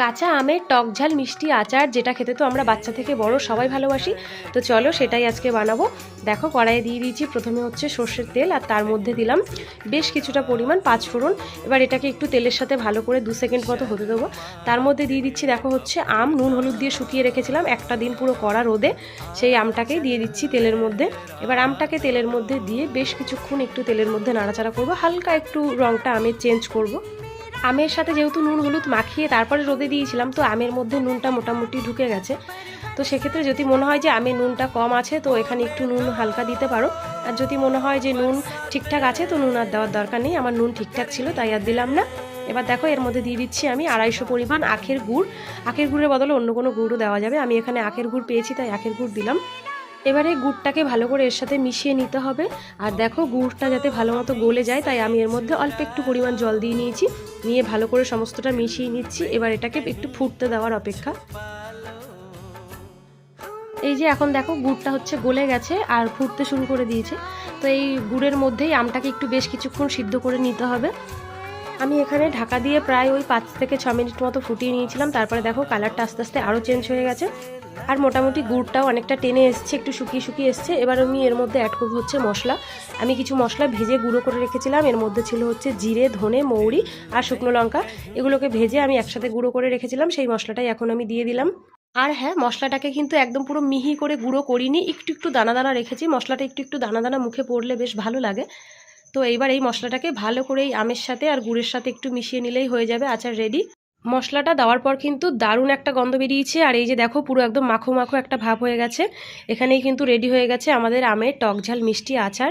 কাঁচা আমের টক ঝাল মিষ্টি আচার, যেটা খেতে তো আমরা বাচ্চা থেকে বড় সবাই ভালোবাসি। তো চলো সেটাই আজকে বানাবো। দেখো কড়াইয়ে দিয়ে দিয়েছি প্রথমে হচ্ছে সর্ষের তেল, আর তার মধ্যে দিলাম বেশ কিছুটা পরিমাণ পাঁচফোড়ন। এবার এটাকে একটু তেলের সাথে ভালো করে 2 সেকেন্ড মতো হতে দেবো। তার মধ্যে দিয়ে দিচ্ছি দেখো হচ্ছে আম, নুন হলুদ দিয়ে শুকিয়ে রেখেছিলাম একটা দিন পুরো কড়া রোদে, সেই আমটাকেই দিয়ে দিচ্ছি তেলের মধ্যে। এবার আমটাকে তেলের মধ্যে দিয়ে বেশ কিছুক্ষণ একটু তেলের মধ্যে নাড়াচাড়া করবো, হালকা একটু রঙটা আমের চেঞ্জ করব। আমের সাথে যেহেতু নুন হলুদ মাখিয়ে তারপরে রোদে দিয়েছিলাম, তো আমের মধ্যে নুনটা মোটামুটি ঢুকে গেছে। তো সেক্ষেত্রে যদি মনে হয় যে আমের নুনটা কম আছে, তো এখানে একটু নুন হালকা দিতে পারো। আর যদি মনে হয় যে নুন ঠিকঠাক আছে, তো নুন আর দেওয়ার দরকার নেই। আমার নুন ঠিকঠাক ছিল তাই আর দিলাম না। এবার দেখো এর মধ্যে দিয়ে দিচ্ছি আমি 250 পরিমাণ আখের গুড়। আখের গুড়ের বদলে অন্য কোনো গুড়ও দেওয়া যাবে, আমি এখানে আখের গুড় পেয়েছি তাই আখের গুড় দিলাম। এবারে গুড়টাকে ভালো করে এর সাথে মিশিয়ে নিতে হবে। আর দেখো গুড়টা যাতে ভালো মতো গলে যায়, তাই আমি এর মধ্যে অল্প একটু পরিমাণ জল দিয়ে নিয়েছি, নিয়ে ভালো করে সমস্তটা মিশিয়ে নিচ্ছি। এবার এটাকে একটু ফুটতে দেওয়ার অপেক্ষা। এই যে এখন দেখো গুড়টা হচ্ছে গলে গেছে আর ফুটতে শুরু করে দিয়েছে। তো এই গুড়ের মধ্যেই আমটাকে একটু বেশ কিছুক্ষণ সিদ্ধ করে নিতে হবে। আমি এখানে ঢাকা দিয়ে প্রায় ওই 5 থেকে 6 মিনিট মতো ফুটিয়ে নিয়েছিলাম। তারপরে দেখো কালারটা আস্তে আস্তে আরও চেঞ্জ হয়ে গেছে, আর মোটামুটি গুড়টাও অনেকটা টেনে এসছে, একটু শুকিয়ে শুকিয়ে এসছে। এবার আমি এর মধ্যে অ্যাড করবো হচ্ছে মশলা। আমি কিছু মশলা ভেজে গুঁড়ো করে রেখেছিলাম, এর মধ্যে ছিল হচ্ছে জিরে, ধনে, মৌরি আর শুকনো লঙ্কা। এগুলোকে ভেজে আমি একসাথে গুঁড়ো করে রেখেছিলাম, সেই মশলাটাই এখন আমি দিয়ে দিলাম। আর হ্যাঁ, মশলাটাকে কিন্তু একদম পুরো মিহি করে গুঁড়ো করিনি, একটু একটু দানা দানা রেখেছি। মশলাটা একটু একটু দানা দানা মুখে পড়লে বেশ ভালো লাগে। তো এইবার এই মশলাটাকে ভালো করে এই আমের সাথে আর গুড়ের সাথে একটু মিশিয়ে নিলেই হয়ে যাবে আচার রেডি। মশলাটা দেওয়ার পর কিন্তু দারুণ একটা গন্ধ বেরিয়েছে, আর এই যে দেখো পুরো একদম মাখো মাখো একটা ভাব হয়ে গেছে। এখানেই কিন্তু রেডি হয়ে গেছে আমাদের আমের টক ঝাল মিষ্টি আচার।